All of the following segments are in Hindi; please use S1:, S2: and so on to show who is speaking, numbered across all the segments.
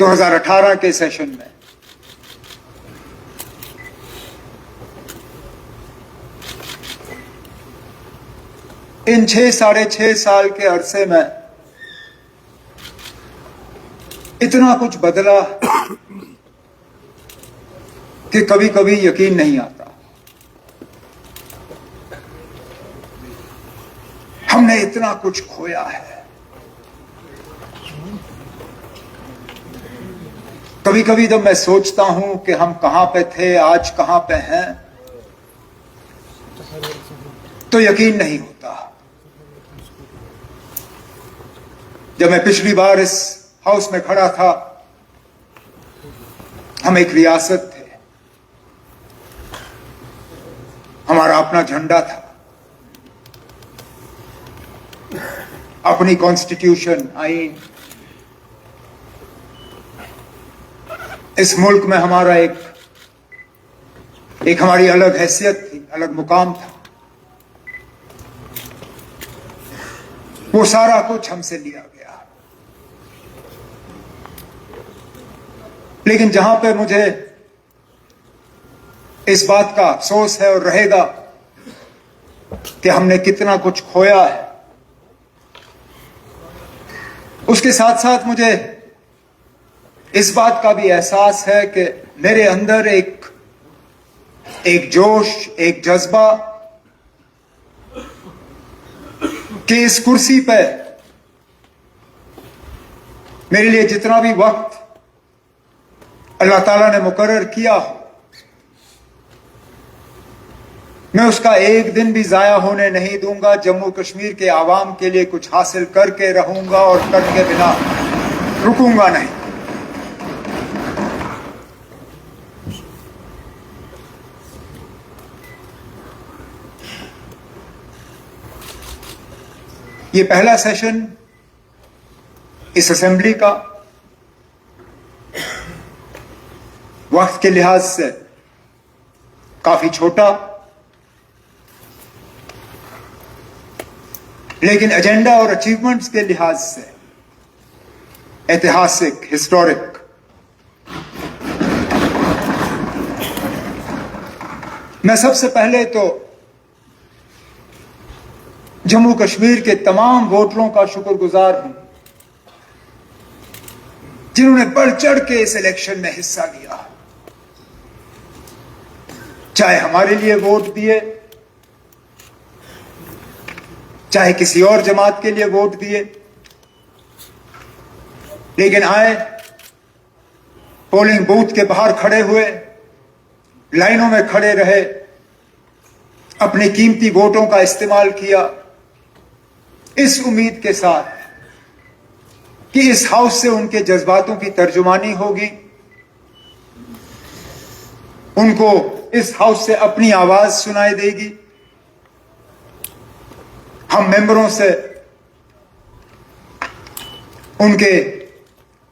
S1: 2018 के सेशन में इन 6-6.5 साल के अरसे में इतना कुछ बदला कि कभी कभी यकीन नहीं आता। हमने इतना कुछ खोया है। कभी कभी जब मैं सोचता हूं कि हम कहां पे थे, आज कहां पे हैं, तो यकीन नहीं होता। जब मैं पिछली बार इस हाउस में खड़ा था, हम एक रियासत थे, हमारा अपना झंडा था, अपनी कॉन्स्टिट्यूशन, आईन। इस मुल्क में हमारा एक हमारी अलग हैसियत थी, अलग मुकाम था। वो सारा कुछ हमसे लिया गया। लेकिन जहां पे मुझे इस बात का अफसोस है और रहेगा कि हमने कितना कुछ खोया है, उसके साथ साथ मुझे इस बात का भी एहसास है कि मेरे अंदर एक जोश, एक जज्बा कि इस कुर्सी पे मेरे लिए जितना भी वक्त अल्लाह ताला ने मुकर्रर किया हो, मैं उसका एक दिन भी जाया होने नहीं दूंगा। जम्मू कश्मीर के आवाम के लिए कुछ हासिल करके रहूंगा और करके बिना रुकूंगा नहीं। ये पहला सेशन इस असेंबली का वक्त के लिहाज से काफी छोटा, लेकिन एजेंडा और अचीवमेंट्स के लिहाज से ऐतिहासिक, हिस्टोरिक। मैं सबसे पहले तो जम्मू कश्मीर के तमाम वोटरों का शुक्रगुजार हूं जिन्होंने बढ़ चढ़ के इस इलेक्शन में हिस्सा लिया, चाहे हमारे लिए वोट दिए, चाहे किसी और जमात के लिए वोट दिए, लेकिन आए, पोलिंग बूथ के बाहर खड़े हुए, लाइनों में खड़े रहे, अपने कीमती वोटों का इस्तेमाल किया, इस उम्मीद के साथ कि इस हाउस से उनके जज्बातों की तर्जुमानी होगी, उनको इस हाउस से अपनी आवाज सुनाई देगी, हम मेंबरों से उनके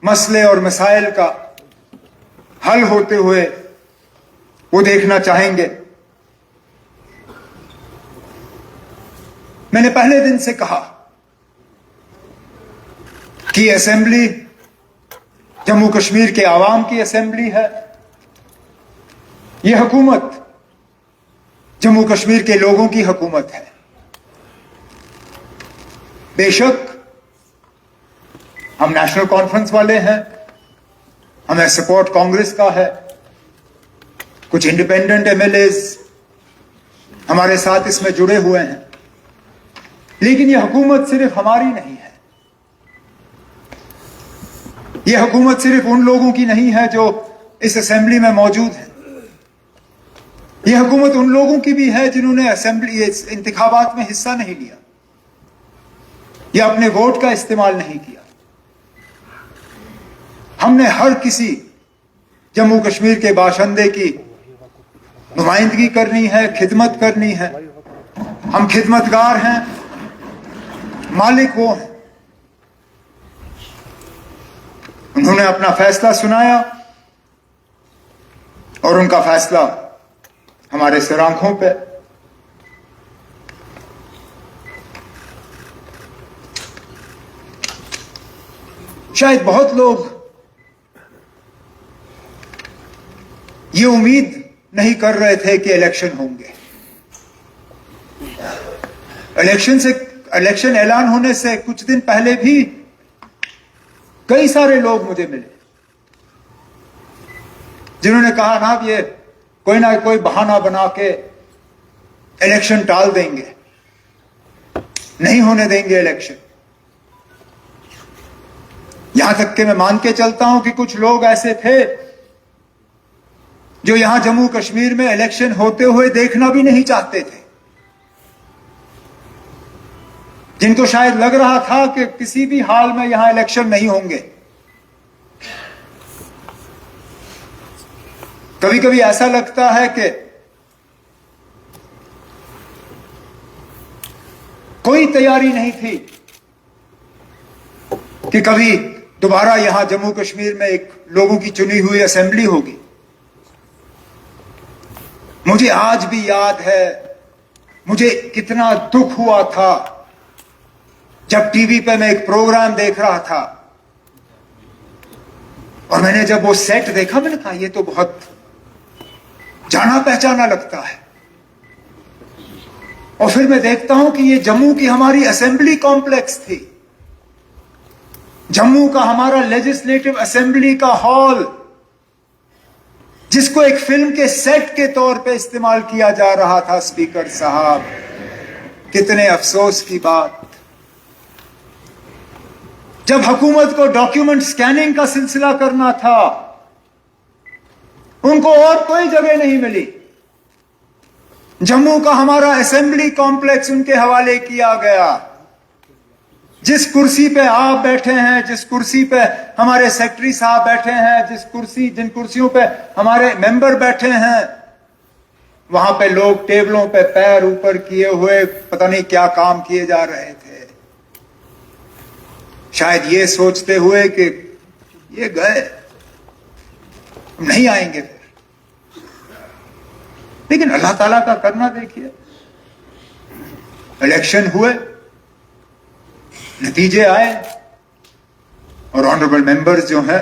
S1: मसले और मसाइल का हल होते हुए वो देखना चाहेंगे। मैंने पहले दिन से कहा कि असेंबली जम्मू कश्मीर के आवाम की असेंबली है। यह हुकूमत जम्मू कश्मीर के लोगों की हुकूमत है। बेशक हम नेशनल कॉन्फ्रेंस वाले हैं, हमें सपोर्ट कांग्रेस का है, कुछ इंडिपेंडेंट एमएलएज हमारे साथ इसमें जुड़े हुए हैं, लेकिन यह हुकूमत सिर्फ हमारी नहीं है। यह हुकूमत सिर्फ उन लोगों की नहीं है जो इस असेंबली में मौजूद हैं। यह हुकूमत उन लोगों की भी है जिन्होंने असेंबली इंतखाबात में हिस्सा नहीं लिया या अपने वोट का इस्तेमाल नहीं किया। हमने हर किसी जम्मू कश्मीर के बाशिंदे की नुमाइंदगी करनी है, खिदमत करनी है। हम खिदमतगार हैं, मालिक वो हैं। उन्होंने अपना फैसला सुनाया और उनका फैसला हमारे सिर आंखों पे। शायद बहुत लोग ये उम्मीद नहीं कर रहे थे कि इलेक्शन होंगे। इलेक्शन ऐलान होने से कुछ दिन पहले भी कई सारे लोग मुझे मिले जिन्होंने कहा ना ये कोई ना कोई बहाना बना के इलेक्शन टाल देंगे, नहीं होने देंगे इलेक्शन। यहां तक कि मैं मान के चलता हूं कि कुछ लोग ऐसे थे जो यहां जम्मू कश्मीर में इलेक्शन होते हुए देखना भी नहीं चाहते थे, जिनको शायद लग रहा था कि किसी भी हाल में यहां इलेक्शन नहीं होंगे। कभी कभी ऐसा लगता है कि कोई तैयारी नहीं थी कि कभी दोबारा यहां जम्मू कश्मीर में एक लोगों की चुनी हुई असेंबली होगी। मुझे आज भी याद है मुझे कितना दुख हुआ था जब टीवी पे मैं एक प्रोग्राम देख रहा था और मैंने जब वो सेट देखा, मैंने कहा ये तो बहुत जाना पहचाना लगता है। और फिर मैं देखता हूं कि ये जम्मू की हमारी असेंबली कॉम्प्लेक्स थी, जम्मू का हमारा लेजिस्लेटिव असेंबली का हॉल, जिसको एक फिल्म के सेट के तौर पे इस्तेमाल किया जा रहा था। स्पीकर साहब, कितने अफसोस की बात, जब हुकूमत को डॉक्यूमेंट स्कैनिंग का सिलसिला करना था, उनको और कोई जगह नहीं मिली। जम्मू का हमारा असेंबली कॉम्प्लेक्स उनके हवाले किया गया। जिस कुर्सी पे आप बैठे हैं, जिस कुर्सी पे हमारे सेक्रेटरी साहब बैठे हैं, जिन कुर्सियों पे हमारे मेंबर बैठे हैं, वहां पे लोग टेबलों पे पैर ऊपर किए हुए पता नहीं क्या काम किए जा रहे थे, शायद ये सोचते हुए कि ये गए, नहीं आएंगे फिर। लेकिन अल्लाह ताला का करना देखिए, इलेक्शन हुए, नतीजे आए और ऑनरेबल मेंबर्स जो हैं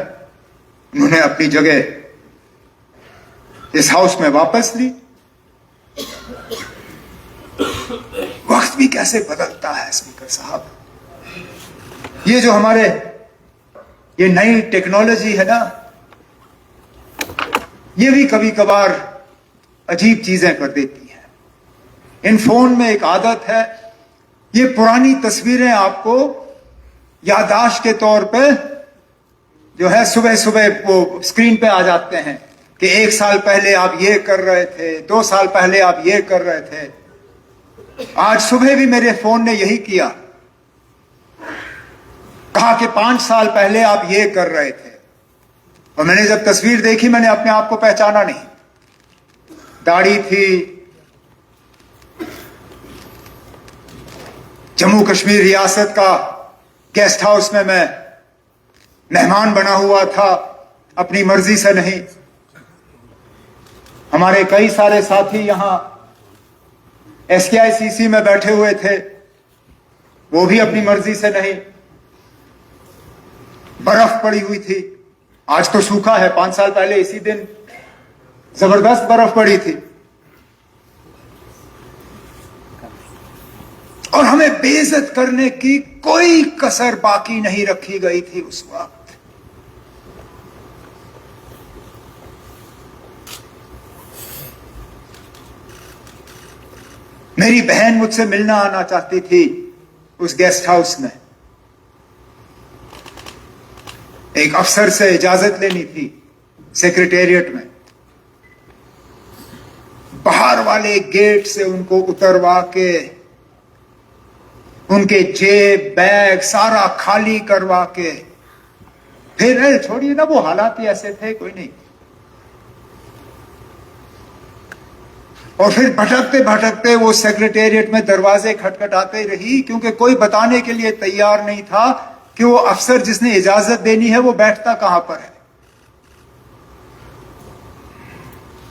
S1: उन्होंने अपनी जगह इस हाउस में वापस ली। वक्त भी कैसे बदलता है स्पीकर साहब। ये जो हमारे ये नई टेक्नोलॉजी है ना, ये भी कभी कभार अजीब चीजें कर देती है। इन फोन में एक आदत है, ये पुरानी तस्वीरें आपको याददाश्त के तौर पे जो है सुबह सुबह वो स्क्रीन पे आ जाते हैं कि 1 साल पहले आप ये कर रहे थे, 2 साल पहले आप ये कर रहे थे। आज सुबह भी मेरे फोन ने यही किया, कहा कि 5 साल पहले आप ये कर रहे थे। और मैंने जब तस्वीर देखी, मैंने अपने आप को पहचाना नहीं। दाढ़ी थी, जम्मू कश्मीर रियासत का गेस्ट हाउस में मैं मेहमान बना हुआ था, अपनी मर्जी से नहीं। हमारे कई सारे साथी यहां SKICC में बैठे हुए थे, वो भी अपनी मर्जी से नहीं। बर्फ पड़ी हुई थी, आज तो सूखा है, 5 साल पहले इसी दिन जबरदस्त बर्फ पड़ी थी। और हमें बेइज्जत करने की कोई कसर बाकी नहीं रखी गई थी उस वक्त। मेरी बहन मुझसे मिलना आना चाहती थी उस गेस्ट हाउस में। एक अफसर से इजाजत लेनी थी सेक्रेटेरिएट में, बाहर वाले गेट से उनको उतरवा के उनके जेब बैग सारा खाली करवा के फिर छोड़िए ना, वो हालात ही ऐसे थे, कोई नहीं। और फिर भटकते भटकते वो सेक्रेटेरिएट में दरवाजे खटखटाते रही, क्योंकि कोई बताने के लिए तैयार नहीं था कि वो अफसर जिसने इजाजत देनी है वो बैठता कहां पर है।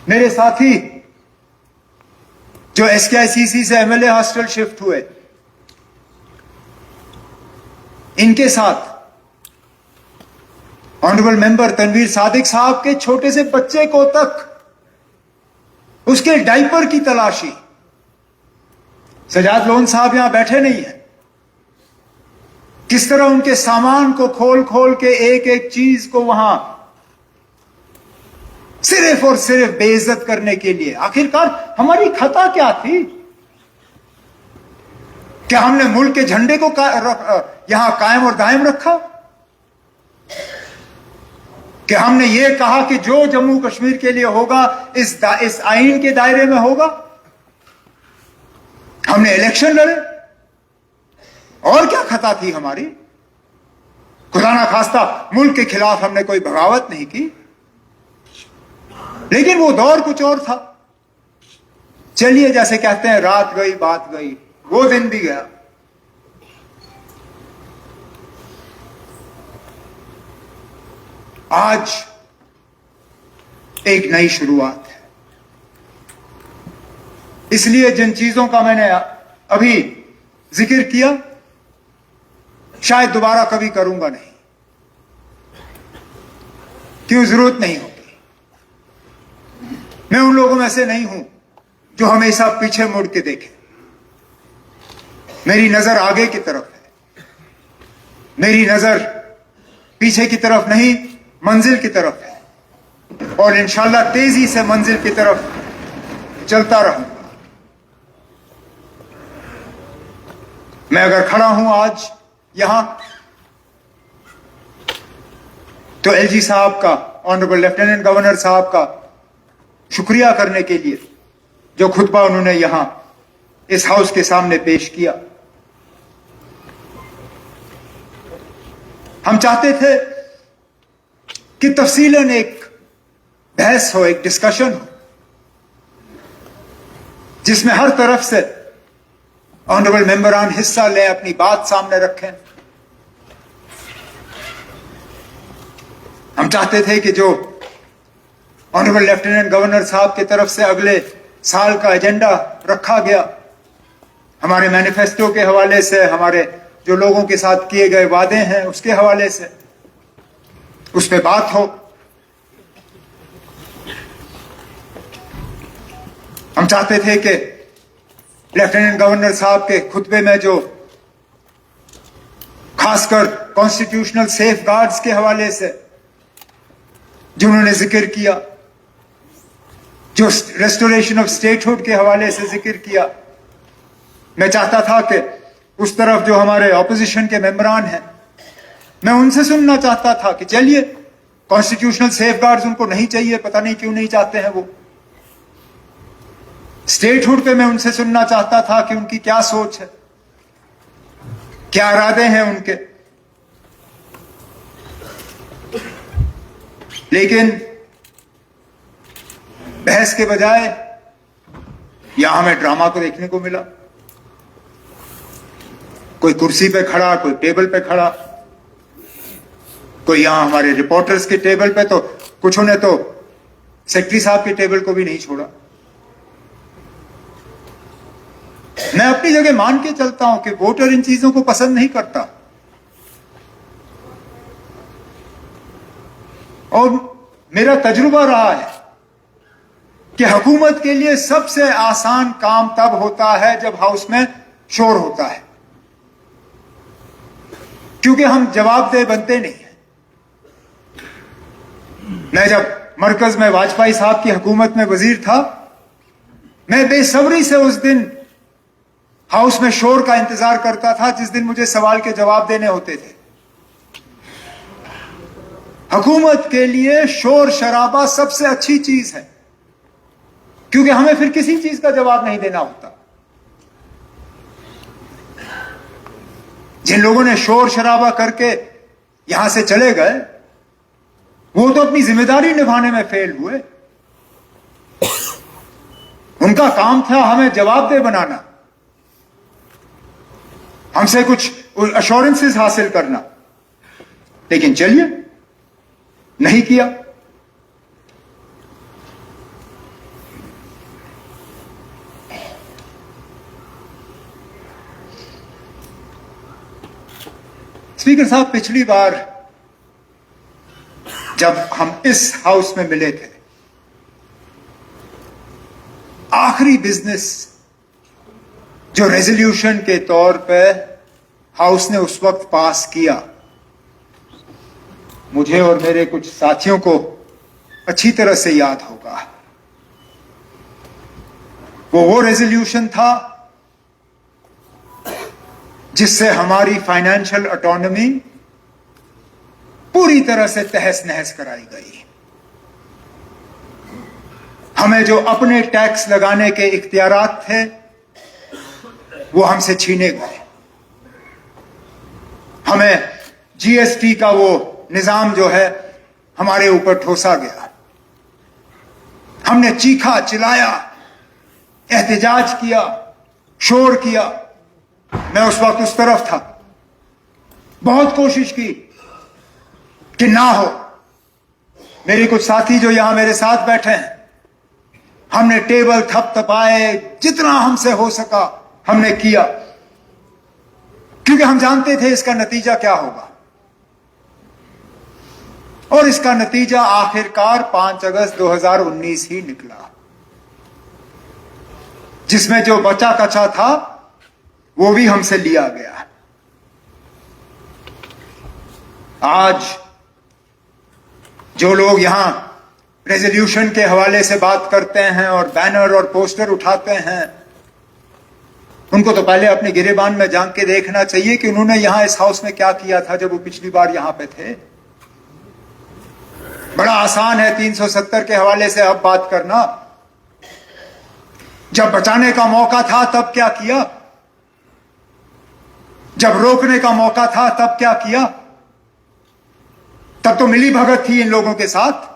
S1: मेरे साथी जो SKICC से MLA हॉस्टल शिफ्ट हुए, इनके साथ ऑनरेबल मेंबर तनवीर सादिक साहब के छोटे से बच्चे को तक उसके डायपर की तलाशी। सजाद लोन साहब यहां बैठे नहीं हैं। किस तरह उनके सामान को खोल खोल के एक एक चीज को वहां सिर्फ और सिर्फ बेइज्जत करने के लिए। आखिरकार हमारी खता क्या थी? क्या हमने मुल्क के झंडे को यहां कायम और दायम रखा? क्या हमने ये कहा कि जो जम्मू कश्मीर के लिए होगा इस आईन के दायरे में होगा? हमने इलेक्शन लड़े। और क्या खता थी हमारी? खुदा ना खास्ता मुल्क के खिलाफ हमने कोई बगावत नहीं की, लेकिन वो दौर कुछ और था। चलिए, जैसे कहते हैं, रात गई बात गई, वो दिन भी गया। आज एक नई शुरुआत है। इसलिए जिन चीजों का मैंने अभी जिक्र किया, शायद दोबारा कभी करूंगा नहीं। क्यों? जरूरत नहीं होगी। मैं उन लोगों में से नहीं हूं जो हमेशा पीछे मुड़ के देखे। मेरी नजर आगे की तरफ है। मेरी नजर पीछे की तरफ नहीं, मंजिल की तरफ है। और इंशाल्लाह तेजी से मंजिल की तरफ चलता रहूंगा। मैं अगर खड़ा हूं आज यहां, तो एलजी साहब का, ऑनरेबल लेफ्टिनेंट गवर्नर साहब का शुक्रिया करने के लिए, जो खुतबा उन्होंने यहां इस हाउस के सामने पेश किया। हम चाहते थे कि तफसीलन एक बहस हो, एक डिस्कशन हो, जिसमें हर तरफ से ऑनरेबल मेंबरान हिस्सा लें, अपनी बात सामने रखें। हम चाहते थे कि जो ऑनरेबल लेफ्टिनेंट गवर्नर साहब की तरफ से अगले साल का एजेंडा रखा गया, हमारे मैनिफेस्टो के हवाले से, हमारे जो लोगों के साथ किए गए वादे हैं उसके हवाले से, उस पर बात हो। हम चाहते थे कि लेफ्टिनेंट गवर्नर साहब के खुतबे में जो खासकर कॉन्स्टिट्यूशनल सेफ गार्ड्स के हवाले से जिन्होंने जिक्र किया, जो रेस्टोरेशन ऑफ स्टेटहुड के हवाले से जिक्र किया, मैं चाहता था कि उस तरफ जो हमारे ऑपोजिशन के मेंबरान हैं, मैं उनसे सुनना चाहता था कि चलिए, कॉन्स्टिट्यूशनल सेफ गार्ड्स उनको नहीं चाहिए, पता नहीं क्यों नहीं चाहते हैं वो। स्टेटहुड पे मैं उनसे सुनना चाहता था कि उनकी क्या सोच है, क्या इरादे हैं उनके। लेकिन बहस के बजाय यहां हमें ड्रामा को देखने को मिला। कोई कुर्सी पे खड़ा, कोई टेबल पे खड़ा, कोई यहां हमारे रिपोर्टर्स के टेबल पे, तो कुछ ने तो सेक्रेटरी साहब के टेबल को भी नहीं छोड़ा। मैं अपनी जगह मान के चलता हूं कि वोटर इन चीजों को पसंद नहीं करता, और मेरा तजुर्बा रहा है कि हुकूमत के लिए सबसे आसान काम तब होता है जब हाउस में शोर होता है, क्योंकि हम जवाबदेह बनते नहीं हैं। मैं जब मरकज में वाजपेयी साहब की हुकूमत में वजीर था, मैं बेसब्री से उस दिन हाउस में शोर का इंतजार करता था जिस दिन मुझे सवाल के जवाब देने होते थे। हुकूमत के लिए शोर शराबा सबसे अच्छी चीज है, क्योंकि हमें फिर किसी चीज का जवाब नहीं देना होता। जिन लोगों ने शोर शराबा करके यहां से चले गए, वो तो अपनी जिम्मेदारी निभाने में फेल हुए। उनका काम था हमें जवाबदेह बनाना, हमसे कुछ अश्योरेंसेस हासिल करना, लेकिन चलिए, नहीं किया। स्पीकर साहब, पिछली बार जब हम इस हाउस में मिले थे, आखिरी बिजनेस जो रेजोल्यूशन के तौर पे हाउस ने उस वक्त पास किया, मुझे और मेरे कुछ साथियों को अच्छी तरह से याद होगा। वो रेजोल्यूशन था जिससे हमारी फाइनेंशियल ऑटोनॉमी पूरी तरह से तहस नहस कराई गई। हमें जो अपने टैक्स लगाने के इख्तियारात थे वो हमसे छीने गए। हमें जीएसटी का वो निजाम जो है हमारे ऊपर ठोसा गया। हमने चीखा, चिल्लाया, एहतजाज किया, शोर किया। मैं उस वक्त उस तरफ था। बहुत कोशिश की कि ना हो। मेरे कुछ साथी जो यहां मेरे साथ बैठे हैं, हमने टेबल थपथपाए, जितना हमसे हो सका हमने किया, क्योंकि हम जानते थे इसका नतीजा क्या होगा। और इसका नतीजा आखिरकार 5 अगस्त 2019 ही निकला, जिसमें जो बचा कचा था वो भी हमसे लिया गया। आज जो लोग यहां रेजोल्यूशन के हवाले से बात करते हैं और बैनर और पोस्टर उठाते हैं, उनको तो पहले अपने गिरेबान में झांक के देखना चाहिए कि उन्होंने यहां इस हाउस में क्या किया था जब वो पिछली बार यहां पे थे। बड़ा आसान है 370 के हवाले से अब बात करना। जब बचाने का मौका था तब क्या किया? जब रोकने का मौका था तब क्या किया? तब तो मिली भगत थी इन लोगों के साथ।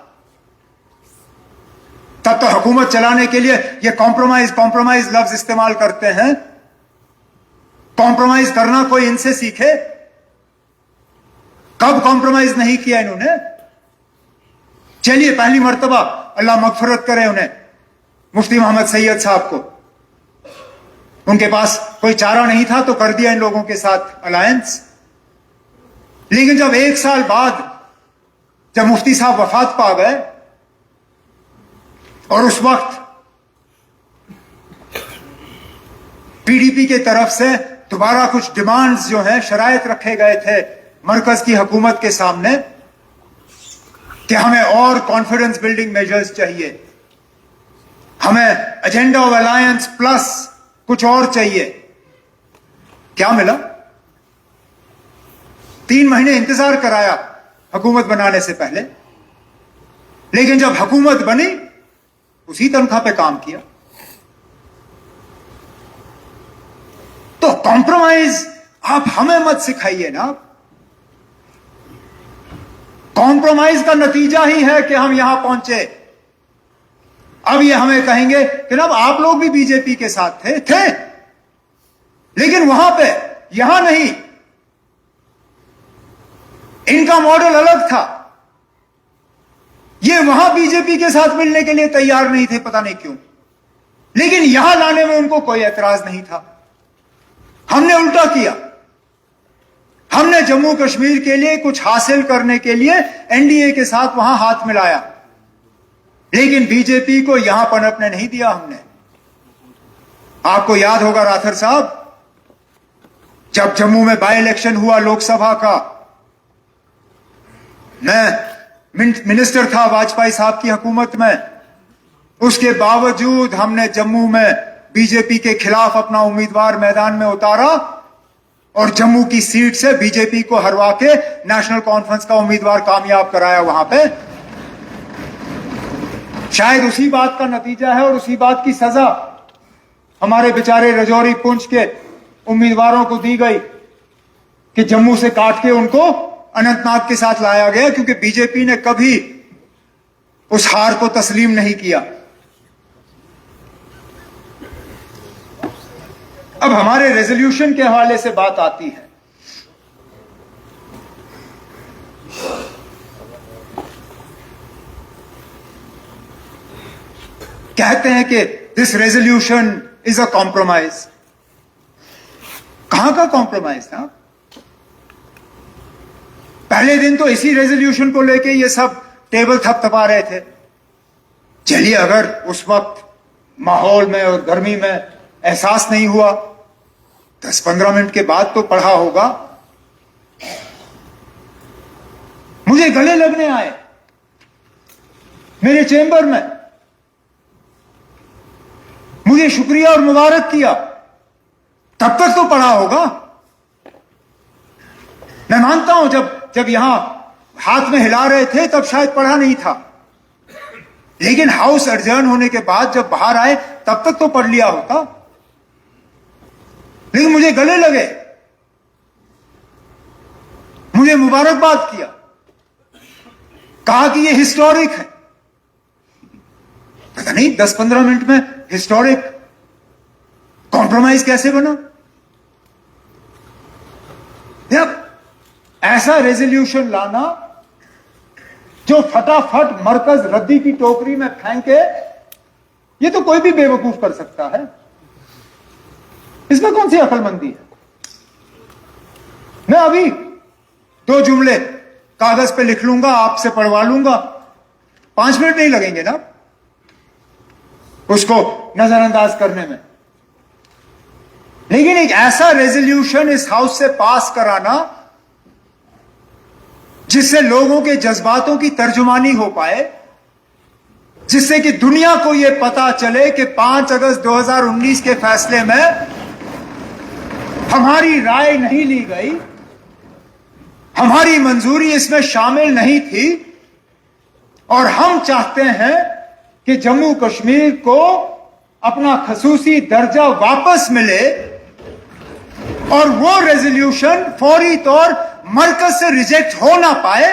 S1: तब तो हुकूमत चलाने के लिए ये कॉम्प्रोमाइज लफ्ज इस्तेमाल करते हैं। कॉम्प्रोमाइज करना कोई इनसे सीखे? कब कॉम्प्रोमाइज नहीं किया इन्होंने? चलिए, पहली मर्तबा अल्लाह मगफरत करे उन्हें, मुफ्ती मोहम्मद सैयद साहब को। उनके पास कोई चारा नहीं था तो कर दिया इन लोगों के साथ अलायंस। लेकिन जब 1 साल बाद जब मुफ्ती साहब वफात पा गए और उस वक्त पीडीपी के तरफ से दोबारा कुछ डिमांड्स जो हैं, शराइत रखे गए थे मरकज की हुकूमत के सामने कि हमें और कॉन्फिडेंस बिल्डिंग मेजर्स चाहिए, हमें एजेंडा ऑफ अलायंस प्लस कुछ और चाहिए। क्या मिला? 3 महीने इंतजार कराया हुकूमत बनाने से पहले, लेकिन जब हुकूमत बनी उसी तनख्वाह पे काम किया। तो कॉम्प्रोमाइज आप हमें मत सिखाइए ना। कॉम्प्रोमाइज का नतीजा ही है कि हम यहां पहुंचे। अब ये हमें कहेंगे कि ना आप लोग भी बीजेपी के साथ थे, लेकिन वहां पे, यहां नहीं। इनका मॉडल अलग था। ये वहां बीजेपी के साथ मिलने के लिए तैयार नहीं थे, पता नहीं क्यों, लेकिन यहां लाने में उनको कोई एतराज नहीं था। हमने उल्टा किया। हमने जम्मू कश्मीर के लिए कुछ हासिल करने के लिए एनडीए के साथ वहां हाथ मिलाया, लेकिन बीजेपी को यहां पनपने नहीं दिया हमने। आपको याद होगा राठौर साहब, जब जम्मू में बाय इलेक्शन हुआ लोकसभा का, मैं मिनिस्टर था वाजपेयी साहब की हुकूमत में, उसके बावजूद हमने जम्मू में बीजेपी के खिलाफ अपना उम्मीदवार मैदान में उतारा और जम्मू की सीट से बीजेपी को हरवा के नेशनल कॉन्फ्रेंस का उम्मीदवार कामयाब कराया वहां पे। शायद उसी बात का नतीजा है और उसी बात की सजा हमारे बेचारे रजौरी पुंछ के उम्मीदवारों को दी गई कि जम्मू से काट के उनको अनंतनाग के साथ लाया गया, क्योंकि बीजेपी ने कभी उस हार को तस्लीम नहीं किया। अब हमारे रेजोल्यूशन के हवाले से बात आती है। कहते हैं कि this resolution is a compromise. कहां का कॉम्प्रोमाइज था? पहले दिन तो इसी रेजोल्यूशन को लेके ये सब टेबल थपथपा रहे थे। चलिए, अगर उस वक्त माहौल में और गर्मी में एहसास नहीं हुआ। 10-15 मिनट के बाद तो पढ़ा होगा। मुझे गले लगने आए मेरे चेंबर में, मुझे शुक्रिया और मुबारक किया। तब तक तो पढ़ा होगा। मैं मानता हूं जब यहां हाथ में हिला रहे थे तब शायद पढ़ा नहीं था, लेकिन हाउस एडजर्न होने के बाद जब बाहर आए तब तक तो पढ़ लिया होता। लेकिन मुझे गले लगे, मुझे मुबारकबाद किया, कहा कि ये हिस्टोरिक है। पता नहीं 10-15 मिनट में हिस्टोरिक कॉम्प्रोमाइज कैसे बना। जब ऐसा रेजोल्यूशन लाना जो फटाफट मरकज रद्दी की टोकरी में फेंके, ये तो कोई भी बेवकूफ कर सकता है। इसमें कौन सी अकलमंदी है। मैं अभी 2 जुमले कागज पे लिख लूंगा, आपसे पढ़वा लूंगा, 5 मिनट नहीं लगेंगे ना उसको नजरअंदाज करने में। लेकिन एक ऐसा रेजोल्यूशन इस हाउस से पास कराना जिससे लोगों के जज्बातों की तर्जुमानी हो पाए, जिससे कि दुनिया को यह पता चले कि 5 अगस्त 2019 के फैसले में हमारी राय नहीं ली गई, हमारी मंजूरी इसमें शामिल नहीं थी, और हम चाहते हैं कि जम्मू कश्मीर को अपना खसूसी दर्जा वापस मिले, और वो रेजोल्यूशन फौरी तौर मरकज से रिजेक्ट हो ना पाए।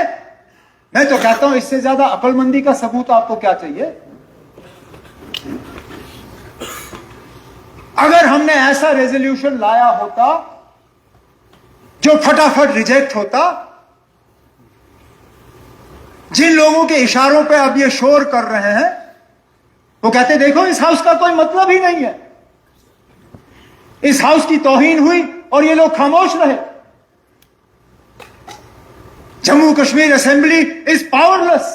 S1: मैं तो कहता हूं इससे ज्यादा अक्लमंदी का सबूत आपको क्या चाहिए। अगर हमने ऐसा रेजोल्यूशन लाया होता जो फटाफट रिजेक्ट होता, जिन लोगों के इशारों पे अब ये शोर कर रहे हैं वो कहते देखो इस हाउस का कोई मतलब ही नहीं है, इस हाउस की तौहीन हुई और ये लोग खामोश रहे, Jammu Kashmir assembly is powerless,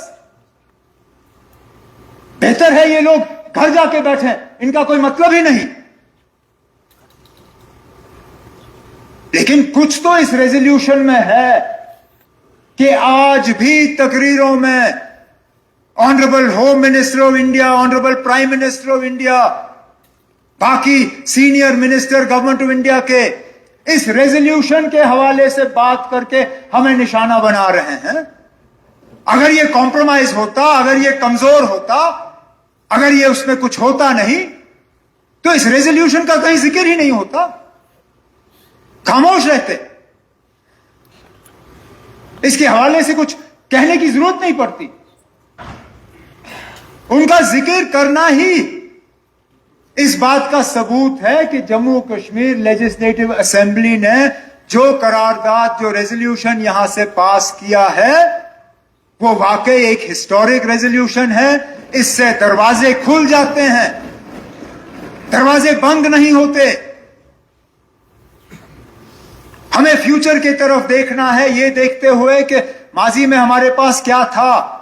S1: बेहतर है ये लोग घर जाके बैठे, इनका कोई मतलब ही नहीं। लेकिन कुछ तो इस रेजोल्यूशन में है कि आज भी तकरीरों में honourable home minister of India, honourable prime minister of India, बाकी senior minister government of India के इस रेजोल्यूशन के हवाले से बात करके हमें निशाना बना रहे हैं। अगर ये कॉम्प्रोमाइज होता, अगर ये कमजोर होता, अगर ये उसमें कुछ होता नहीं तो इस रेजोल्यूशन का कहीं जिक्र ही नहीं होता, खामोश रहते, इसके हवाले से कुछ कहने की जरूरत नहीं पड़ती। उनका जिक्र करना ही इस बात का सबूत है कि जम्मू कश्मीर लेजिस्लेटिव असेंबली ने जो करारदाद, जो रेजोल्यूशन यहां से पास किया है वो वाकई एक हिस्टोरिक रेजोल्यूशन है। इससे दरवाजे खुल जाते हैं, दरवाजे बंद नहीं होते। हमें फ्यूचर की तरफ देखना है, ये देखते हुए कि माजी में हमारे पास क्या था।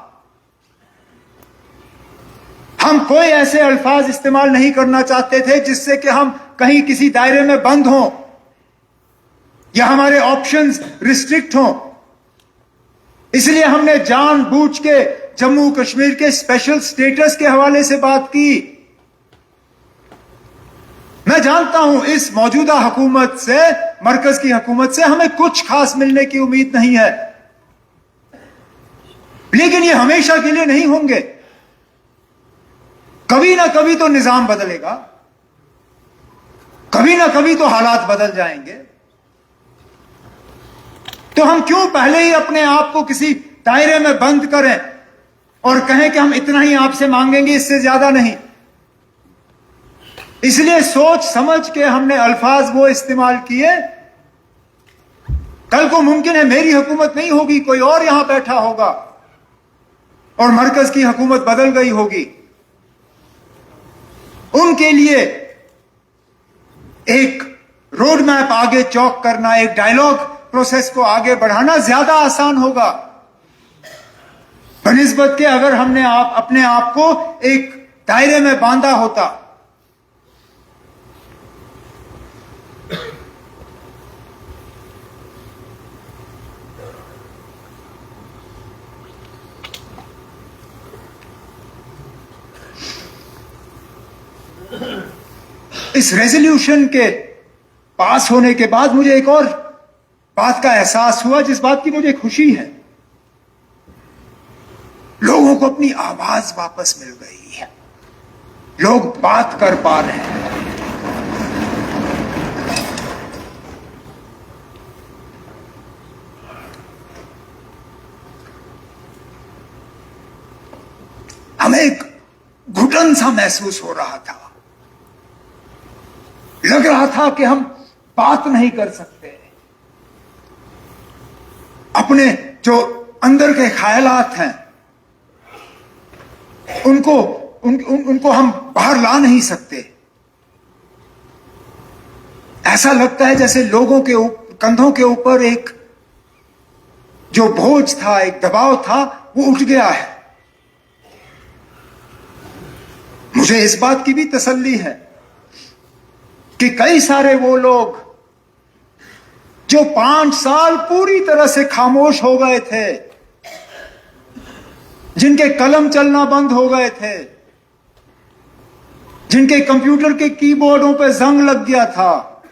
S1: हम कोई ऐसे अल्फाज इस्तेमाल नहीं करना चाहते थे जिससे कि हम कहीं किसी दायरे में बंद हों या हमारे ऑप्शंस रिस्ट्रिक्ट हों। इसलिए हमने जानबूझ के जम्मू कश्मीर के स्पेशल स्टेटस के हवाले से बात की। मैं जानता हूं इस मौजूदा हुकूमत से, मरकज की हुकूमत से हमें कुछ खास मिलने की उम्मीद नहीं है, लेकिन ये हमेशा के लिए नहीं होंगे। कभी ना कभी तो निजाम बदलेगा, कभी ना कभी तो हालात बदल जाएंगे। तो हम क्यों पहले ही अपने आप को किसी दायरे में बंद करें और कहें कि हम इतना ही आपसे मांगेंगे, इससे ज्यादा नहीं। इसलिए सोच समझ के हमने अल्फाज वो इस्तेमाल किए। कल को मुमकिन है मेरी हुकूमत नहीं होगी, कोई और यहां बैठा होगा और मरकज की हुकूमत बदल गई होगी। उनके लिए एक रोड मैप आगे चौक करना, एक डायलॉग प्रोसेस को आगे बढ़ाना ज्यादा आसान होगा बनिस्बत के अगर हमने अपने आप को एक दायरे में बांधा होता, इस रेजोल्यूशन के पास होने के बाद मुझे एक और बात का एहसास हुआ, जिस बात की मुझे खुशी है। लोगों को अपनी आवाज वापस मिल गई है, लोग बात कर पा रहे हैं। हमें एक घुटन सा महसूस हो रहा था, लग रहा था कि हम बात नहीं कर सकते, अपने जो अंदर के ख्यालात हैं उनको हम बाहर ला नहीं सकते। ऐसा लगता है जैसे लोगों के कंधों के ऊपर एक जो बोझ था, एक दबाव था, वो उठ गया है। मुझे इस बात की भी तसल्ली है कि कई सारे वो लोग जो 5 साल पूरी तरह से खामोश हो गए थे, जिनके कलम चलना बंद हो गए थे, जिनके कंप्यूटर के कीबोर्डों पे जंग लग गया था,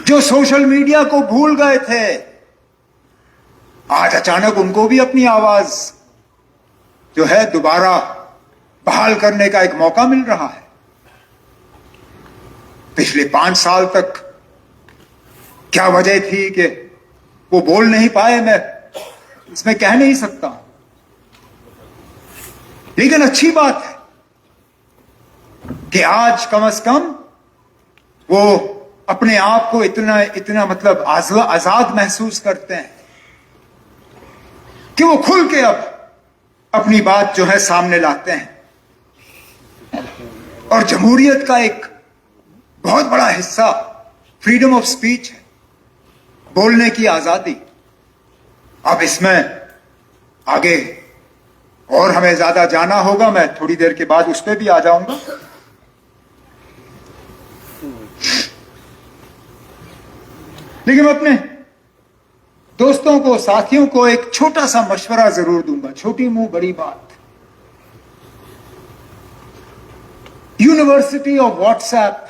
S1: जो सोशल मीडिया को भूल गए थे, आज अचानक उनको भी अपनी आवाज जो है दोबारा बहाल करने का एक मौका मिल रहा है। पिछले 5 साल तक क्या वजह थी कि वो बोल नहीं पाए, मैं इसमें कह नहीं सकता, लेकिन अच्छी बात है कि आज कम से कम वो अपने आप को इतना मतलब आजाद महसूस करते हैं कि वो खुल के अब अपनी बात जो है सामने लाते हैं। और जमहूरियत का एक बहुत बड़ा हिस्सा फ्रीडम ऑफ स्पीच है, बोलने की आजादी। अब इसमें आगे और हमें ज्यादा जाना होगा, मैं थोड़ी देर के बाद उस पर भी आ जाऊंगा। लेकिन मैं अपने दोस्तों को, साथियों को एक छोटा सा मशवरा जरूर दूंगा, छोटी मुंह बड़ी बात। यूनिवर्सिटी ऑफ व्हाट्सएप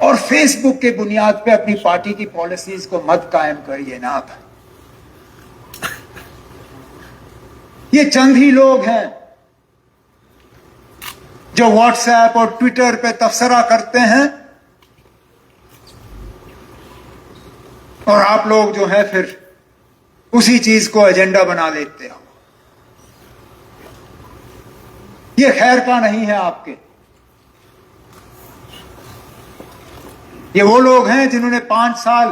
S1: और फेसबुक के बुनियाद पे अपनी पार्टी की पॉलिसीज को मत कायम करिए ना। ये चंद ही लोग हैं जो व्हाट्सएप और ट्विटर पे तबसरा करते हैं, और आप लोग जो है फिर उसी चीज को एजेंडा बना लेते हो। ये खैर का नहीं है आपके। ये वो लोग हैं जिन्होंने 5 साल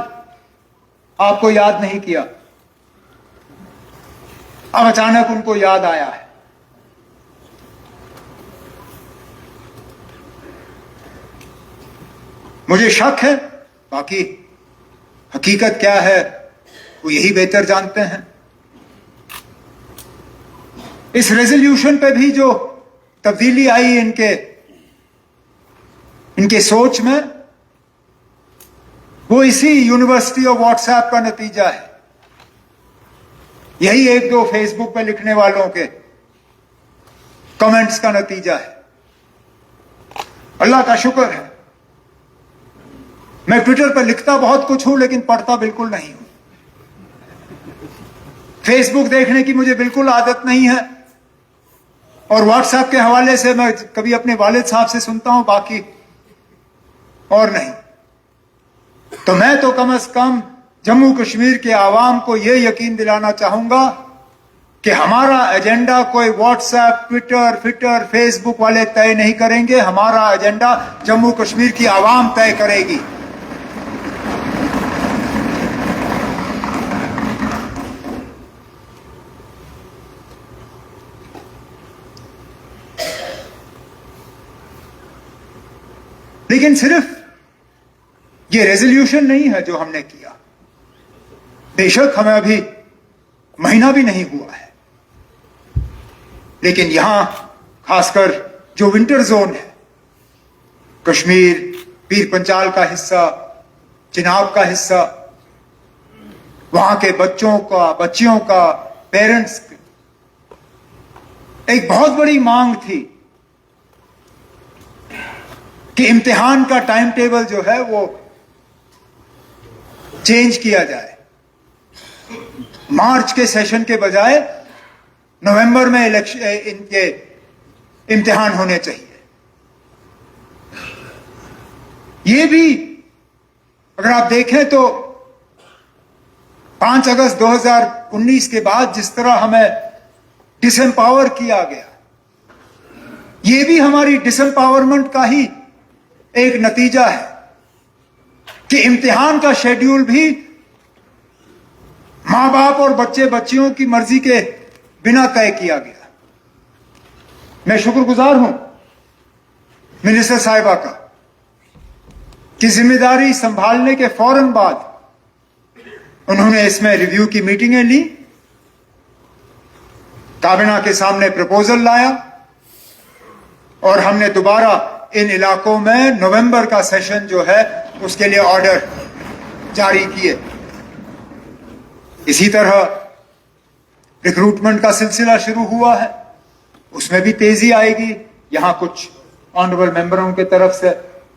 S1: आपको याद नहीं किया, अब अचानक उनको याद आया है। मुझे शक है, बाकी हकीकत क्या है वो यही बेहतर जानते हैं। इस रेजोल्यूशन पे भी जो तब्दीली आई इनके सोच में, वो इसी यूनिवर्सिटी ऑफ व्हाट्सएप का नतीजा है। यही 1-2 फेसबुक पे लिखने वालों के कमेंट्स का नतीजा है। अल्लाह का शुक्र है, मैं ट्विटर पर लिखता बहुत कुछ हूं लेकिन पढ़ता बिल्कुल नहीं हूं। फेसबुक देखने की मुझे बिल्कुल आदत नहीं है, और व्हाट्सएप के हवाले से मैं कभी अपने वालिद साहब से सुनता हूं, बाकी और नहीं। तो मैं तो कम से कम जम्मू कश्मीर के आवाम को यह यकीन दिलाना चाहूंगा कि हमारा एजेंडा कोई व्हाट्सएप, ट्विटर, फेसबुक वाले तय नहीं करेंगे। हमारा एजेंडा जम्मू कश्मीर की आवाम तय करेगी। लेकिन सिर्फ ये रेजोल्यूशन नहीं है जो हमने किया। बेशक हमें अभी महीना भी नहीं हुआ है, लेकिन यहां खासकर जो विंटर जोन है, कश्मीर, पीर पंचाल का हिस्सा, चिनाब का हिस्सा, वहां के बच्चों का, बच्चियों का, पेरेंट्स की एक बहुत बड़ी मांग थी कि इम्तिहान का टाइम टेबल जो है वो चेंज किया जाए। मार्च के सेशन के बजाय नवंबर में इनके इम्तिहान होने चाहिए। ये भी अगर आप देखें तो 5 अगस्त 2019 के बाद जिस तरह हमें डिसएम्पावर किया गया, ये भी हमारी डिसएम्पावरमेंट का ही एक नतीजा है कि इम्तिहान का शेड्यूल भी मां बाप और बच्चे बच्चियों की मर्जी के बिना तय किया गया। मैं शुक्रगुजार हूं मिनिस्टर साहिबा का कि जिम्मेदारी संभालने के फौरन बाद उन्होंने इसमें रिव्यू की मीटिंगें ली, काबिना के सामने प्रपोजल लाया और हमने दोबारा इन इलाकों में नवंबर का सेशन जो है उसके लिए ऑर्डर जारी किए। इसी तरह रिक्रूटमेंट का सिलसिला शुरू हुआ है, उसमें भी तेजी आएगी। यहां कुछ ऑनरेबल मेंबरों की तरफ से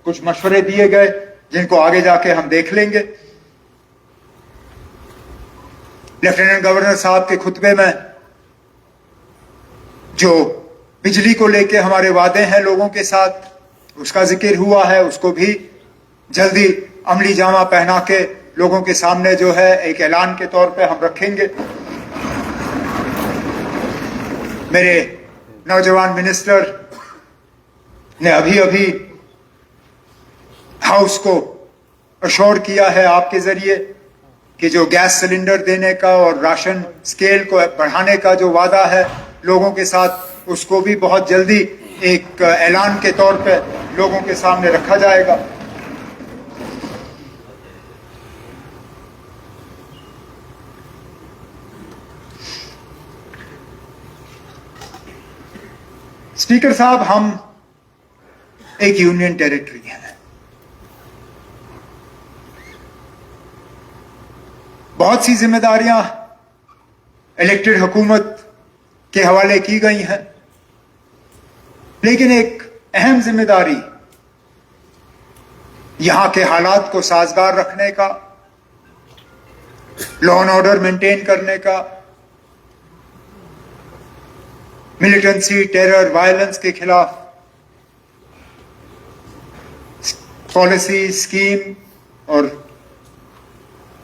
S1: कुछ मशवरे दिए गए जिनको आगे जाके हम देख लेंगे। लेफ्टिनेंट गवर्नर साहब के खुतबे में जो बिजली को लेके हमारे वादे हैं लोगों के साथ, उसका जिक्र हुआ है, उसको भी जल्दी अमली जामा पहना के लोगों के सामने जो है एक ऐलान के तौर पे हम रखेंगे। मेरे नौजवान मिनिस्टर ने अभी अभी हाउस को अश्योर किया है आपके जरिए कि जो गैस सिलेंडर देने का और राशन स्केल को बढ़ाने का जो वादा है लोगों के साथ, उसको भी बहुत जल्दी एक ऐलान के तौर पे लोगों के सामने रखा जाएगा। स्पीकर साहब, हम एक यूनियन टेरिटरी है। बहुत सी जिम्मेदारियां इलेक्टेड हुकूमत के हवाले की गई हैं, लेकिन एक अहम जिम्मेदारी यहां के हालात को साजगार रखने का, लॉ एंड ऑर्डर मेंटेन करने का, मिलिटेंसी, टेरर, वायलेंस के खिलाफ पॉलिसी, स्कीम और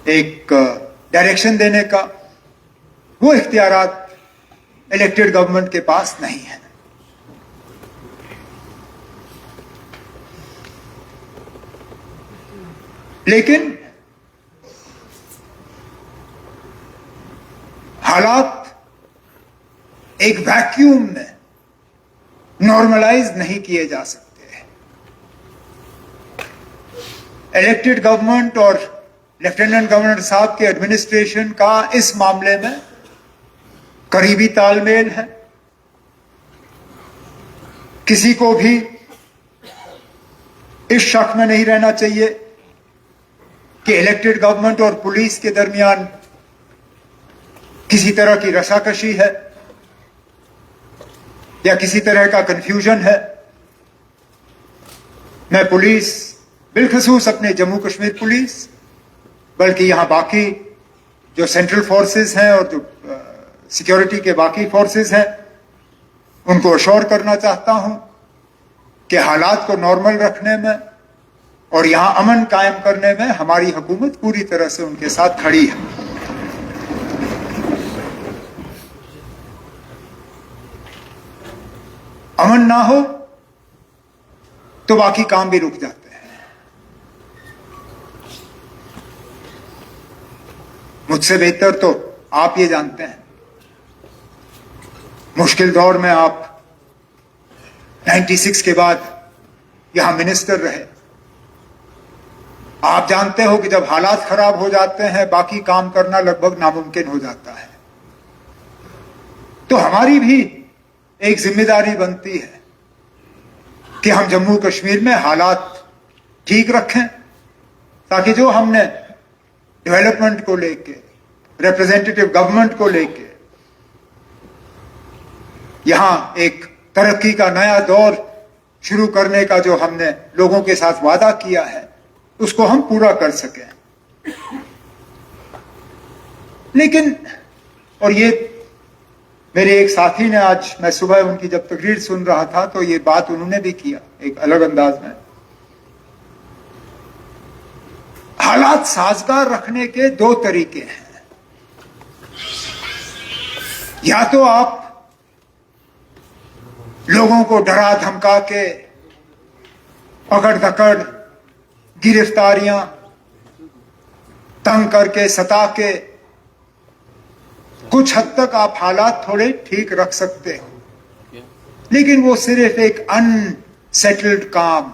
S1: एक डायरेक्शन देने का, वो इख्तियारात इलेक्टेड गवर्नमेंट के पास नहीं है। लेकिन हालात एक वैक्यूम में नॉर्मलाइज नहीं किए जा सकते। इलेक्टेड गवर्नमेंट और लेफ्टिनेंट गवर्नर साहब के एडमिनिस्ट्रेशन का इस मामले में करीबी तालमेल है। किसी को भी इस शक में नहीं रहना चाहिए कि इलेक्टेड गवर्नमेंट और पुलिस के दरमियान किसी तरह की रसाकशी है या किसी तरह का कंफ्यूजन है। मैं पुलिस, बिलखसूस अपने जम्मू कश्मीर पुलिस, बल्कि यहां बाकी जो सेंट्रल फोर्सेस हैं और जो सिक्योरिटी के बाकी फोर्सेस हैं, उनको अश्योर करना चाहता हूं कि हालात को नॉर्मल रखने में और यहां अमन कायम करने में हमारी हुकूमत पूरी तरह से उनके साथ खड़ी है। अमन ना हो तो बाकी काम भी रुक जाते हैं। मुझसे बेहतर तो आप ये जानते हैं, मुश्किल दौर में आप 96 के बाद यहां मिनिस्टर रहे। आप जानते हो कि जब हालात खराब हो जाते हैं बाकी काम करना लगभग नामुमकिन हो जाता है। तो हमारी भी एक जिम्मेदारी बनती है कि हम जम्मू कश्मीर में हालात ठीक रखें, ताकि जो हमने डेवलपमेंट को लेके, रिप्रेजेंटेटिव गवर्नमेंट को लेके यहां एक तरक्की का नया दौर शुरू करने का जो हमने लोगों के साथ वादा किया है उसको हम पूरा कर सकें। लेकिन और ये मेरे एक साथी ने आज, मैं सुबह उनकी जब तकरीर सुन रहा था तो ये बात उन्होंने भी किया एक अलग अंदाज में। हालात साजगार रखने के दो तरीके हैं। या तो आप लोगों को डरा धमका के, पकड़ धकड़, गिरफ्तारियां, तंग करके, सता के कुछ हद तक आप हालात थोड़े ठीक रख सकते हो, लेकिन वो सिर्फ एक अनसेटल्ड काम,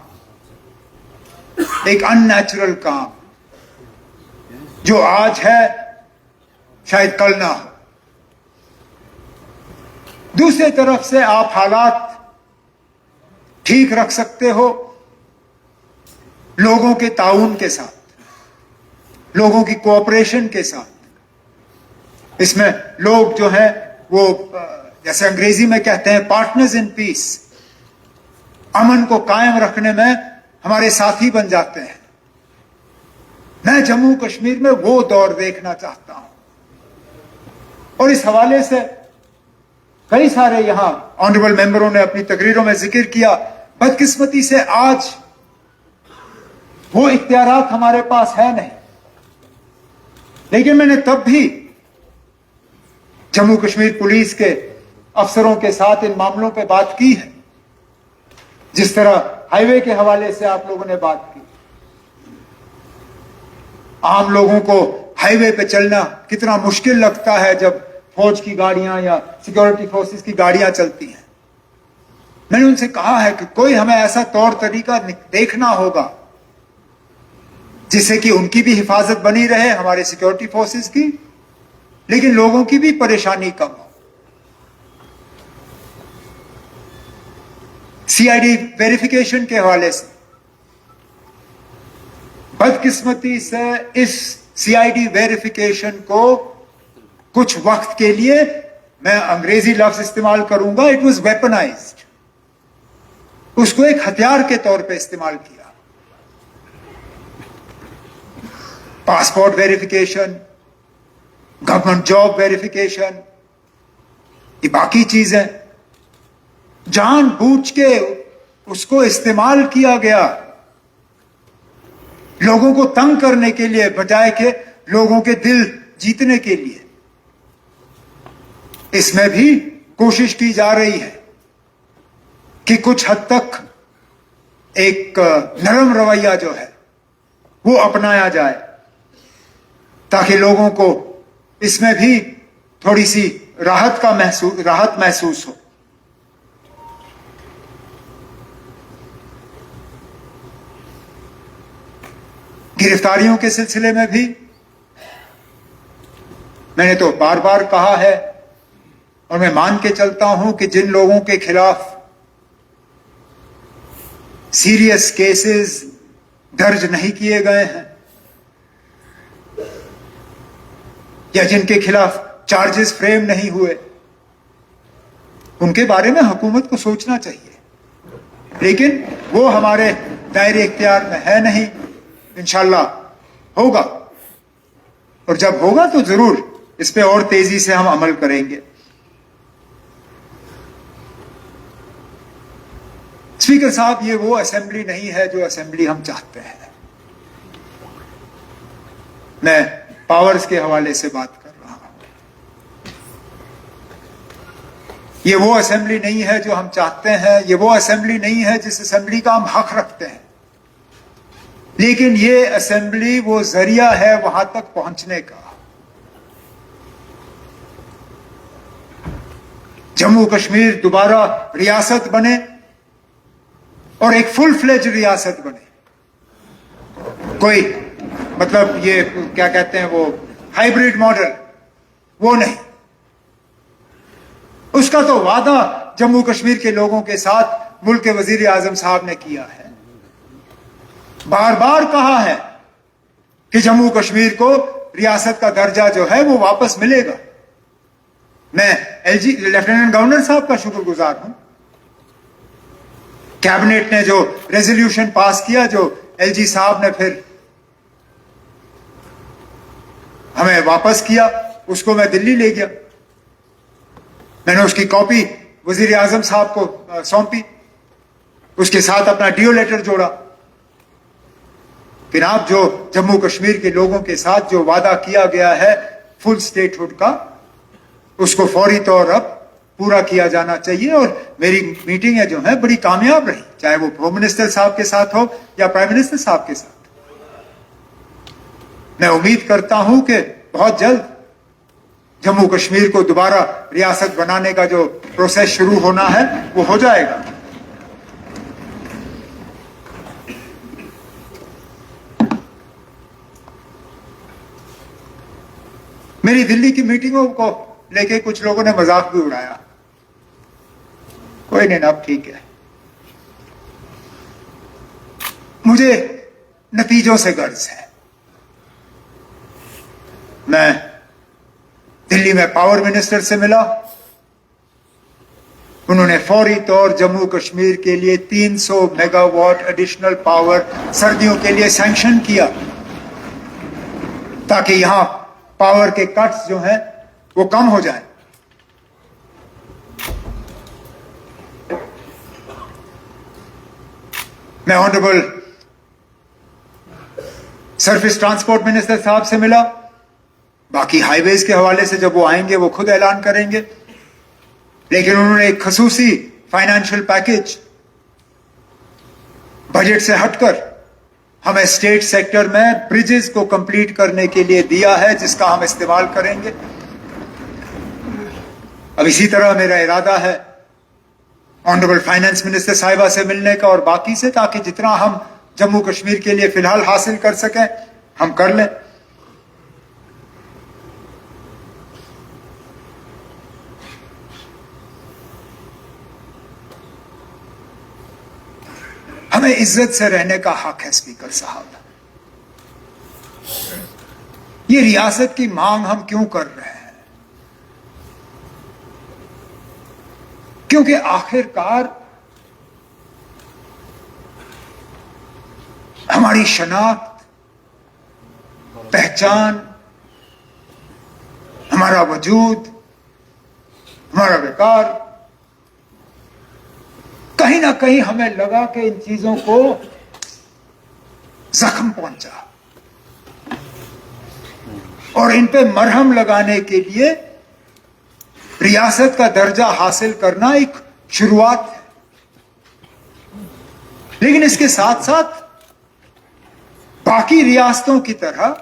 S1: एक अननेचुरल काम जो आज है शायद कल ना हो। दूसरी तरफ से आप हालात ठीक रख सकते हो लोगों के ताउन के साथ, लोगों की कोऑपरेशन के साथ। इसमें लोग जो है वो जैसे अंग्रेजी में कहते हैं पार्टनर्स इन पीस, अमन को कायम रखने में हमारे साथी बन जाते हैं। मैं जम्मू कश्मीर में वो दौर देखना चाहता हूं और इस हवाले से कई सारे यहां ऑनरेबल मेंबरों ने अपनी तकरीरों में जिक्र किया। बदकिस्मती से आज वो इख्तियारात हमारे पास है नहीं, लेकिन मैंने तब भी जम्मू कश्मीर पुलिस के अफसरों के साथ इन मामलों पे बात की है। जिस तरह हाईवे के हवाले से आप लोगों ने बात की, आम लोगों को हाईवे पे चलना कितना मुश्किल लगता है जब फौज की गाड़ियां या सिक्योरिटी फोर्सेस की गाड़ियां चलती हैं। मैंने उनसे कहा है कि कोई हमें ऐसा तौर तरीका देखना होगा जिससे कि उनकी भी हिफाजत बनी रहे, हमारे सिक्योरिटी फोर्सेस की, लेकिन लोगों की भी परेशानी कम हो। सीआईडी वेरिफिकेशन के हवाले से बदकिस्मती से इस सीआईडी वेरिफिकेशन को कुछ वक्त के लिए, मैं अंग्रेजी लफ्ज इस्तेमाल करूंगा, इट वाज वेपनाइज्ड, उसको एक हथियार के तौर पे इस्तेमाल किया। Passport verification, government job verification, ये बाकी चीजें जानबूझ के उसको इस्तेमाल किया गया लोगों को तंग करने के लिए, बजाय के लोगों के दिल जीतने के लिए। इसमें भी कोशिश की जा रही है कि कुछ हद तक एक नरम रवैया जो है वो अपनाया जाए, ताकि लोगों को इसमें भी थोड़ी सी राहत महसूस हो। गिरफ्तारियों के सिलसिले में भी मैंने तो बार बार कहा है और मैं मान के चलता हूं कि जिन लोगों के खिलाफ सीरियस केसेस दर्ज नहीं किए गए हैं या जिनके खिलाफ चार्जेस फ्रेम नहीं हुए, उनके बारे में हुकूमत को सोचना चाहिए, लेकिन वो हमारे दायरे इख्तियार में है नहीं। इंशाल्लाह होगा, और जब होगा तो जरूर इस पे और तेजी से हम अमल करेंगे। स्पीकर साहब, ये वो असेंबली नहीं है जो असेंबली हम चाहते हैं। मैं पावर्स के हवाले से बात कर रहा हूं। ये वो असेंबली नहीं है जो हम चाहते हैं, ये वो असेंबली नहीं है जिस असेंबली का हम हक रखते हैं, लेकिन ये असेंबली वो जरिया है वहां तक पहुंचने का। जम्मू कश्मीर दोबारा रियासत बने और एक फुल फ्लेज रियासत बने। कोई मतलब ये क्या कहते हैं वो हाइब्रिड मॉडल, वो नहीं। उसका तो वादा जम्मू कश्मीर के लोगों के साथ मुल्क के वजीर आजम साहब ने किया है, बार बार कहा है कि जम्मू कश्मीर को रियासत का दर्जा जो है वो वापस मिलेगा। मैं लेफ्टिनेंट गवर्नर साहब का शुक्रगुजार हूं कैबिनेट ने जो रेजोल्यूशन पास किया, जो एलजी साहब ने फिर हमें वापस किया, उसको मैं दिल्ली ले गया। मैंने उसकी कॉपी वजीर आजम साहब को सौंपी, उसके साथ अपना डीओ लेटर जोड़ा। फिर आप जो जम्मू कश्मीर के लोगों के साथ जो वादा किया गया है फुल स्टेटहुड का, उसको फौरी तौर अब पूरा किया जाना चाहिए। और मेरी मीटिंगें जो है बड़ी कामयाब रही, चाहे वो होम मिनिस्टर साहब के साथ हो या प्राइम मिनिस्टर साहब के साथ। मैं उम्मीद करता हूं कि बहुत जल्द जम्मू कश्मीर को दोबारा रियासत बनाने का जो प्रोसेस शुरू होना है वो हो जाएगा। मेरी दिल्ली की मीटिंगों को लेके कुछ लोगों ने मजाक भी उड़ाया। कोई नहीं ना, अब ठीक है। मुझे नतीजों से गर्ज है। मैं दिल्ली में पावर मिनिस्टर से मिला, उन्होंने फौरी तौर जम्मू कश्मीर के लिए 300 मेगावाट एडिशनल पावर सर्दियों के लिए सैंक्शन किया, ताकि यहां पावर के कट्स जो हैं वो कम हो जाएं। मैं ऑनरेबल सरफेस ट्रांसपोर्ट मिनिस्टर साहब से मिला। बाकी हाईवेज के हवाले से जब वो आएंगे वो खुद ऐलान करेंगे, लेकिन उन्होंने एक खसूसी फाइनेंशियल पैकेज बजट से हटकर हमें स्टेट सेक्टर में ब्रिजेस को कंप्लीट करने के लिए दिया है, जिसका हम इस्तेमाल करेंगे। अब इसी तरह मेरा इरादा है ऑनरेबल फाइनेंस मिनिस्टर साहिबा से मिलने का और बाकी से, ताकि जितना हम जम्मू कश्मीर के लिए फिलहाल हासिल कर सकें हम कर लें। हमें इज्जत से रहने का हक है स्पीकर साहब। ये रियासत की मांग हम क्यों कर रहे हैं? क्योंकि आखिरकार हमारी शनाख्त, पहचान, हमारा वजूद, हमारा विकार, कहीं ना कहीं हमें लगा कि इन चीजों को जख्म पहुंचा, और इन पे मरहम लगाने के लिए रियासत का दर्जा हासिल करना एक शुरुआत है। लेकिन इसके साथ साथ बाकी रियासतों की तरह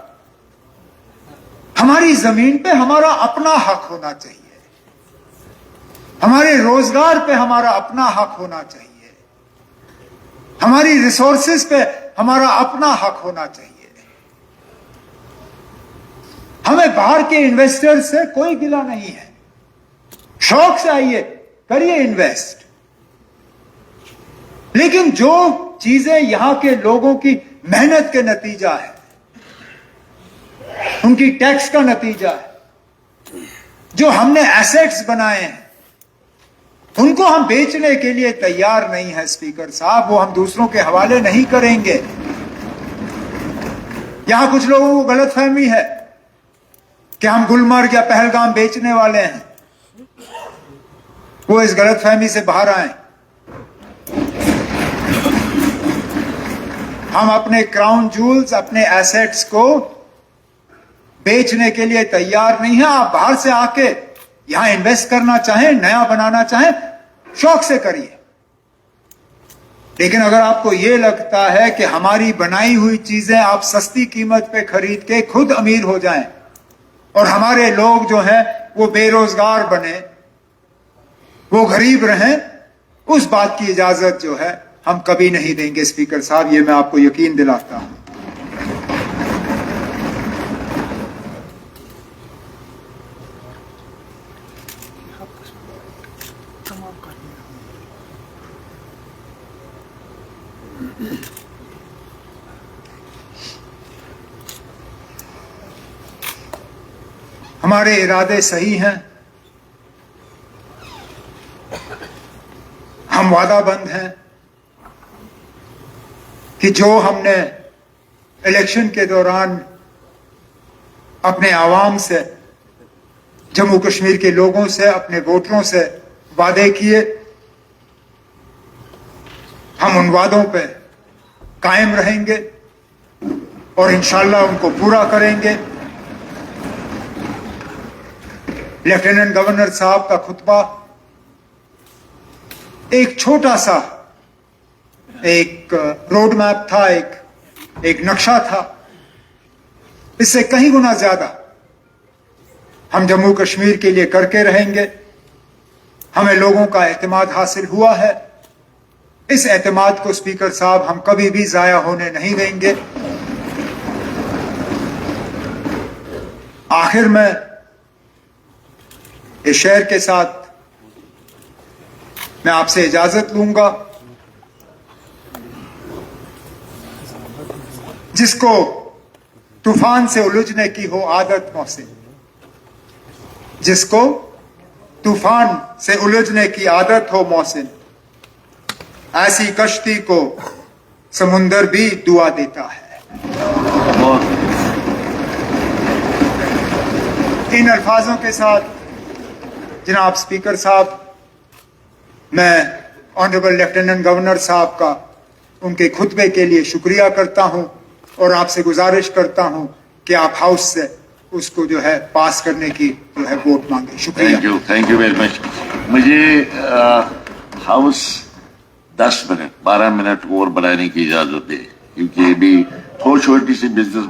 S1: हमारी जमीन पे हमारा अपना हक होना चाहिए, हमारे रोजगार पे हमारा अपना हक होना चाहिए, हमारी रिसोर्सेज पे हमारा अपना हक होना चाहिए। हमें बाहर के इन्वेस्टर्स से कोई गिला नहीं है, शौक से आइए, करिए इन्वेस्ट। लेकिन जो चीजें यहां के लोगों की मेहनत के नतीजा है, उनकी टैक्स का नतीजा है, जो हमने एसेट्स बनाए हैं, उनको हम बेचने के लिए तैयार नहीं है स्पीकर साहब। वो हम दूसरों के हवाले नहीं करेंगे। यहां कुछ लोगों को गलतफहमी है कि हम गुलमर्ग या पहलगाम बेचने वाले हैं। वो इस गलतफहमी से बाहर आए। हम अपने क्राउन जूल्स, अपने एसेट्स को बेचने के लिए तैयार नहीं है। आप बाहर से आके यहां इन्वेस्ट करना चाहें, नया बनाना चाहें, शौक से करिए। लेकिन अगर आपको यह लगता है कि हमारी बनाई हुई चीजें आप सस्ती कीमत पे खरीद के खुद अमीर हो जाएं और हमारे लोग जो हैं वो बेरोजगार बने, वो गरीब रहें, उस बात की इजाजत जो है हम कभी नहीं देंगे स्पीकर साहब। ये मैं आपको यकीन दिलाता हूं। हमारे इरादे सही हैं, हम वादाबंद हैं, कि जो हमने इलेक्शन के दौरान अपने आवाम से, जम्मू कश्मीर के लोगों से, अपने वोटरों से वादे किए, हम उन वादों पे कायम रहेंगे और इंशाअल्लाह उनको पूरा करेंगे। लेफ्टिनेंट गवर्नर साहब का खुतबा एक छोटा सा एक रोड मैप था, एक नक्शा था। इससे कहीं गुना ज्यादा हम जम्मू कश्मीर के लिए करके रहेंगे। हमें लोगों का एतमाद हासिल हुआ है। इस एतमाद को स्पीकर साहब हम कभी भी जाया होने नहीं देंगे। आखिर में इस शेर के साथ मैं आपसे इजाजत लूंगा। जिसको तूफान से उलझने की हो आदत मोहसिन, जिसको तूफान से उलझने की आदत हो मोहसिन, ऐसी कश्ती को समुंदर भी दुआ देता है। इन अल्फाजों के साथ जनाब स्पीकर साहब, मैं ऑनरेबल लेफ्टिनेंट गवर्नर साहब का उनके खुतबे के लिए शुक्रिया करता हूं और आपसे गुजारिश करता हूं कि आप हाउस से उसको जो है पास करने की जो है वोट मांगे। शुक्रिया।
S2: Thank you very much. मुझे हाउस 10 मिनट 12 मिनट और बढ़ाने की इजाजत दे, क्योंकि अभी थोड़ी छोटी सी बिजनेस